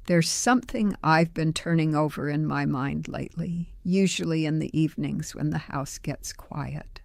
There's something I've been turning over in my mind lately, usually in the evenings when the house gets quiet.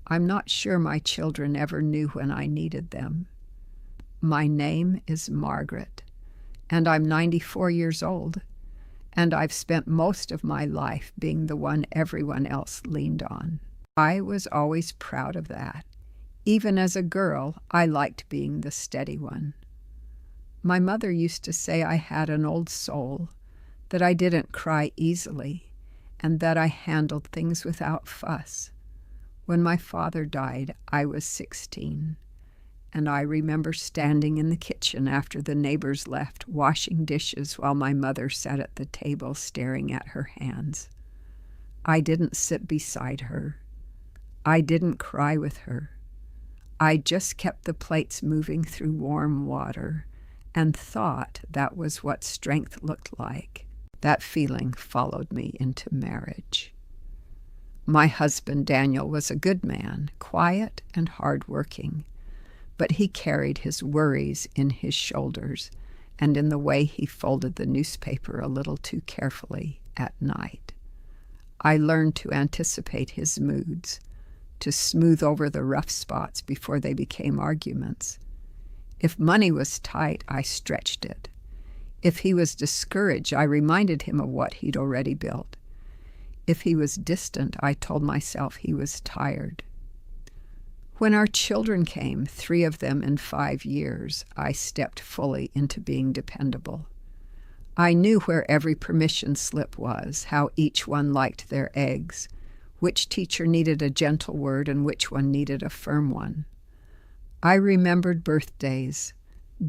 I'm not sure my children ever knew when I needed them. My name is Margaret, and I'm 94 years old, and I've spent most of my life being the one everyone else leaned on. I was always proud of that. Even as a girl, I liked being the steady one. My mother used to say I had an old soul, that I didn't cry easily, and that I handled things without fuss. When my father died, I was 16, and I remember standing in the kitchen after the neighbors left, washing dishes while my mother sat at the table staring at her hands. I didn't sit beside her. I didn't cry with her. I just kept the plates moving through warm water and thought that was what strength looked like. That feeling followed me into marriage. My husband, Daniel, was a good man, quiet and hard-working, but he carried his worries in his shoulders and in the way he folded the newspaper a little too carefully at night. I learned to anticipate his moods, to smooth over the rough spots before they became arguments. If money was tight, I stretched it. If he was discouraged, I reminded him of what he'd already built. If he was distant, I told myself he was tired. When our children came, 3 of them in 5 years, I stepped fully into being dependable. I knew where every permission slip was, how each one liked their eggs, which teacher needed a gentle word and which one needed a firm one. I remembered birthdays,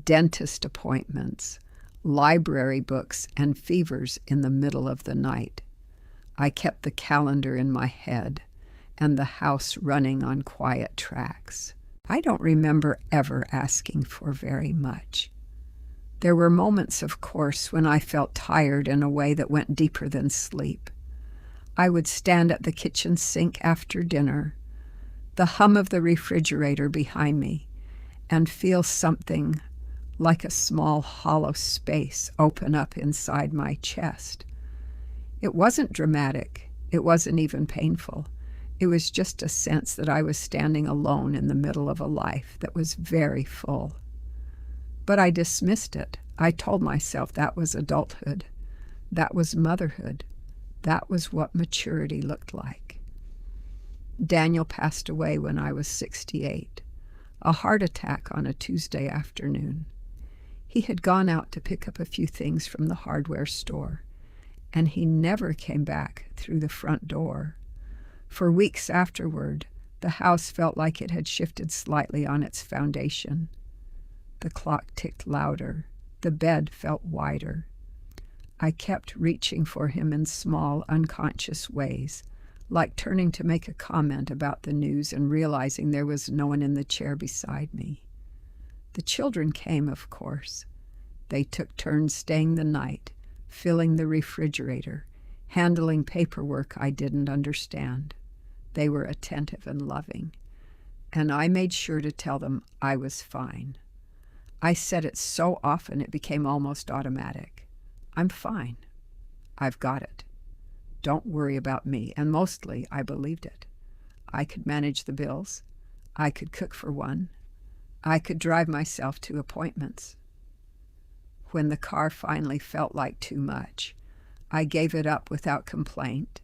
dentist appointments, library books, and fevers in the middle of the night. I kept the calendar in my head and the house running on quiet tracks. I don't remember ever asking for very much. There were moments, of course, when I felt tired in a way that went deeper than sleep. I would stand at the kitchen sink after dinner, the hum of the refrigerator behind me, and feel something like a small hollow space open up inside my chest. It wasn't dramatic. It wasn't even painful. It was just a sense that I was standing alone in the middle of a life that was very full. But I dismissed it. I told myself that was adulthood. That was motherhood. That was what maturity looked like. Daniel passed away when I was 68, a heart attack on a Tuesday afternoon. He had gone out to pick up a few things from the hardware store, and he never came back through the front door. For weeks afterward, the house felt like it had shifted slightly on its foundation. The clock ticked louder. The bed felt wider. I kept reaching for him in small, unconscious ways, like turning to make a comment about the news and realizing there was no one in the chair beside me. The children came, of course. They took turns staying the night, filling the refrigerator, handling paperwork I didn't understand. They were attentive and loving, and I made sure to tell them I was fine. I said it so often it became almost automatic. I'm fine. I've got it. Don't worry about me, and mostly I believed it. I could manage the bills. I could cook for one. I could drive myself to appointments. When the car finally felt like too much, I gave it up without complaint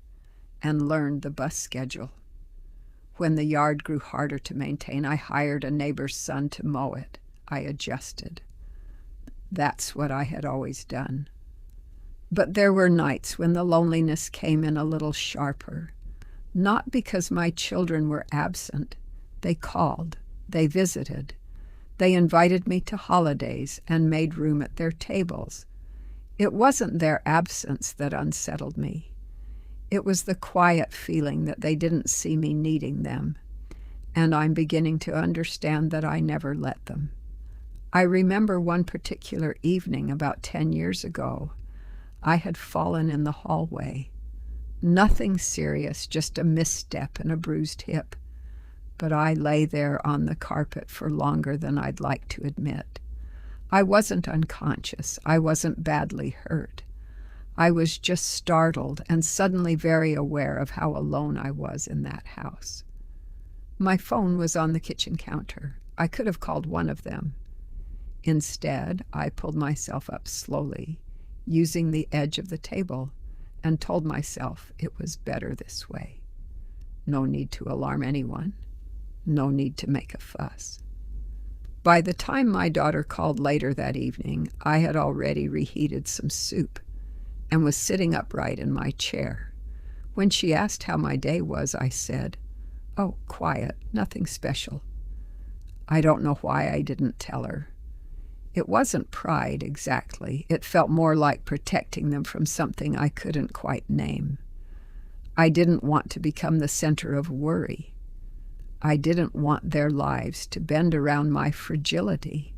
and learned the bus schedule. When the yard grew harder to maintain, I hired a neighbor's son to mow it. I adjusted. That's what I had always done. But there were nights when the loneliness came in a little sharper, not because my children were absent. They called, they visited, they invited me to holidays and made room at their tables. It wasn't their absence that unsettled me. It was the quiet feeling that they didn't see me needing them, and I'm beginning to understand that I never let them. I remember one particular evening about 10 years ago. I had fallen in the hallway. Nothing serious, just a misstep and a bruised hip. But I lay there on the carpet for longer than I'd like to admit. I wasn't unconscious. I wasn't badly hurt. I was just startled and suddenly very aware of how alone I was in that house. My phone was on the kitchen counter. I could have called one of them. Instead, I pulled myself up slowly, using the edge of the table, and told myself it was better this way. No need to alarm anyone. No need to make a fuss. By the time my daughter called later that evening, I had already reheated some soup and was sitting upright in my chair. When she asked how my day was, I said, "Oh, quiet, nothing special." I don't know why I didn't tell her. It wasn't pride exactly. It felt more like protecting them from something I couldn't quite name. I didn't want to become the center of worry. I didn't want their lives to bend around my fragility.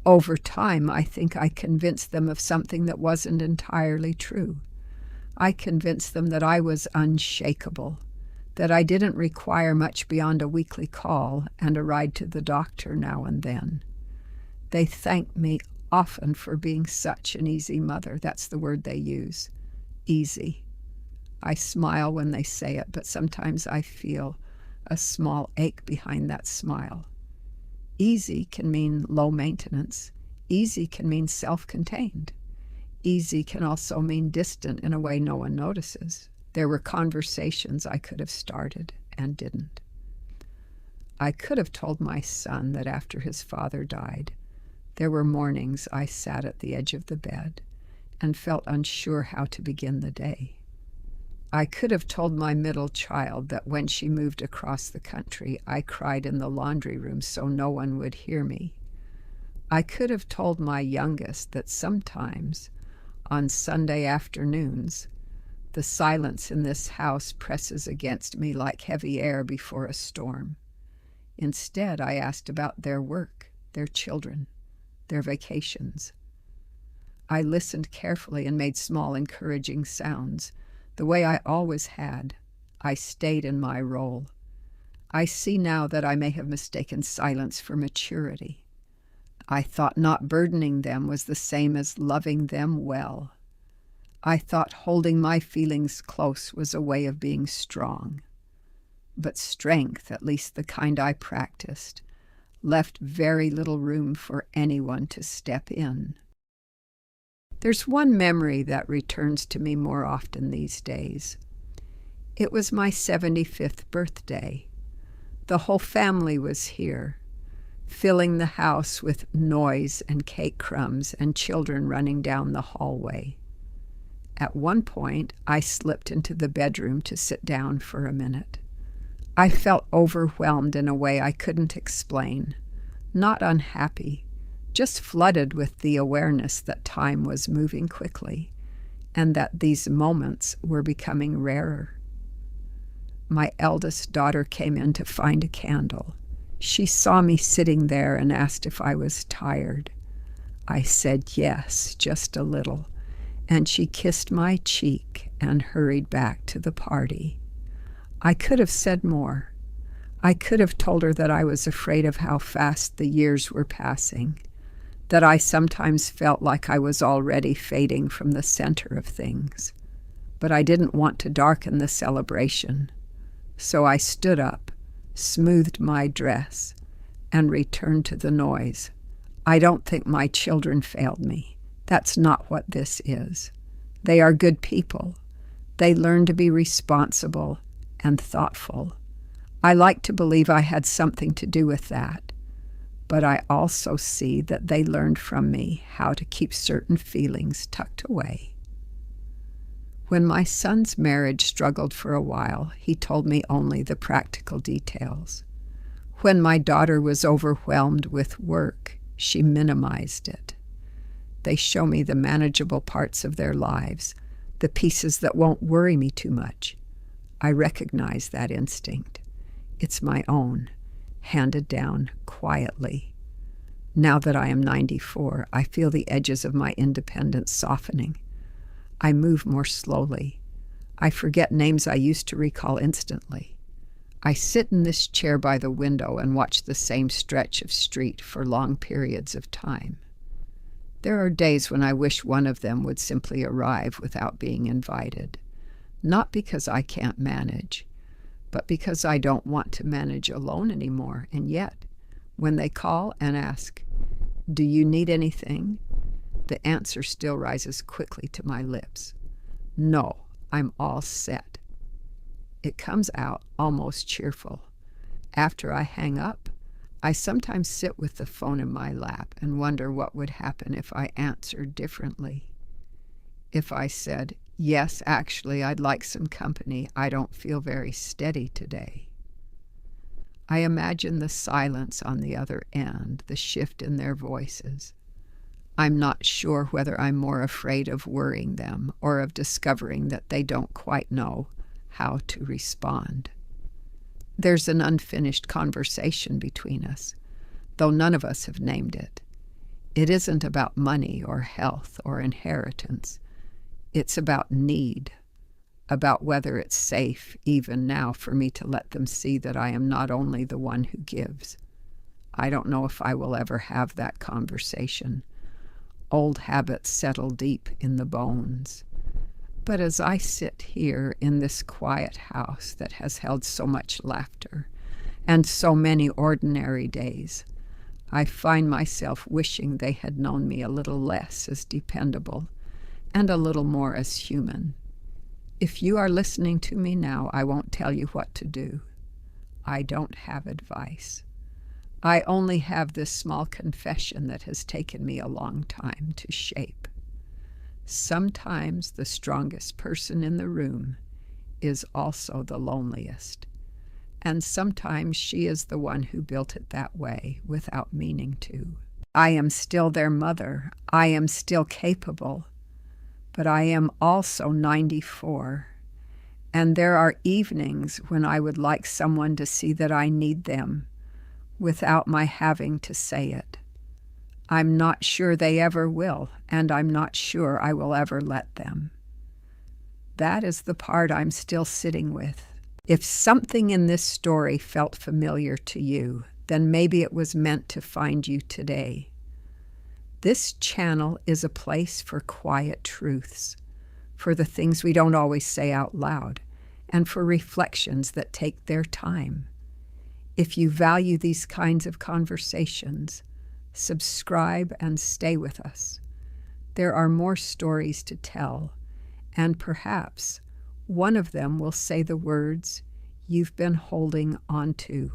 Over time, I think I convinced them of something that wasn't entirely true. I convinced them that I was unshakable, that I didn't require much beyond a weekly call and a ride to the doctor now and then. They thank me often for being such an easy mother. That's the word they use, easy. I smile when they say it, but sometimes I feel a small ache behind that smile. Easy can mean low maintenance. Easy can mean self-contained. Easy can also mean distant in a way no one notices. There were conversations I could have started and didn't. I could have told my son that after his father died, there were mornings I sat at the edge of the bed and felt unsure how to begin the day. I could have told my middle child that when she moved across the country, I cried in the laundry room so no one would hear me. I could have told my youngest that sometimes, on Sunday afternoons, the silence in this house presses against me like heavy air before a storm. Instead, I asked about their work, their children, their vacations. I listened carefully and made small encouraging sounds. The way I always had, I stayed in my role. I see now that I may have mistaken silence for maturity. I thought not burdening them was the same as loving them well. I thought holding my feelings close was a way of being strong. But strength, at least the kind I practiced, left very little room for anyone to step in. There's one memory that returns to me more often these days. It was my 75th birthday. The whole family was here, filling the house with noise and cake crumbs and children running down the hallway. At one point, I slipped into the bedroom to sit down for a minute. I felt overwhelmed in a way I couldn't explain, not unhappy, just flooded with the awareness that time was moving quickly and that these moments were becoming rarer. My eldest daughter came in to find a candle. She saw me sitting there and asked if I was tired. I said yes, just a little, and she kissed my cheek and hurried back to the party. I could have said more. I could have told her that I was afraid of how fast the years were passing, that I sometimes felt like I was already fading from the center of things. But I didn't want to darken the celebration. So I stood up, smoothed my dress, and returned to the noise. I don't think my children failed me. That's not what this is. They are good people. They learn to be responsible and thoughtful. I like to believe I had something to do with that. But I also see that they learned from me how to keep certain feelings tucked away. When my son's marriage struggled for a while, he told me only the practical details. When my daughter was overwhelmed with work, she minimized it. They show me the manageable parts of their lives, the pieces that won't worry me too much. I recognize that instinct. It's my own, handed down quietly. Now that I am 94, I feel the edges of my independence softening. I move more slowly. I forget names I used to recall instantly. I sit in this chair by the window and watch the same stretch of street for long periods of time. There are days when I wish one of them would simply arrive without being invited, not because I can't manage, but because I don't want to manage alone anymore. And yet, when they call and ask, "Do you need anything?" the answer still rises quickly to my lips. "No, I'm all set." It comes out almost cheerful. After I hang up, I sometimes sit with the phone in my lap and wonder what would happen if I answered differently. If I said, "Yes, actually, I'd like some company. I don't feel very steady today." I imagine the silence on the other end, the shift in their voices. I'm not sure whether I'm more afraid of worrying them or of discovering that they don't quite know how to respond. There's an unfinished conversation between us, though none of us have named it. It isn't about money or health or inheritance. It's about need, about whether it's safe even now for me to let them see that I am not only the one who gives. I don't know if I will ever have that conversation. Old habits settle deep in the bones. But as I sit here in this quiet house that has held so much laughter and so many ordinary days, I find myself wishing they had known me a little less as dependable and a little more as human. If you are listening to me now, I won't tell you what to do. I don't have advice. I only have this small confession that has taken me a long time to shape. Sometimes the strongest person in the room is also the loneliest, and sometimes she is the one who built it that way without meaning to. I am still their mother. I am still capable, but I am also 94, and there are evenings when I would like someone to see that I need them without my having to say it. I'm not sure they ever will, and I'm not sure I will ever let them. That is the part I'm still sitting with. If something in this story felt familiar to you, then maybe it was meant to find you today. This channel is a place for quiet truths, for the things we don't always say out loud, and for reflections that take their time. If you value these kinds of conversations, subscribe and stay with us. There are more stories to tell, and perhaps one of them will say the words you've been holding on to.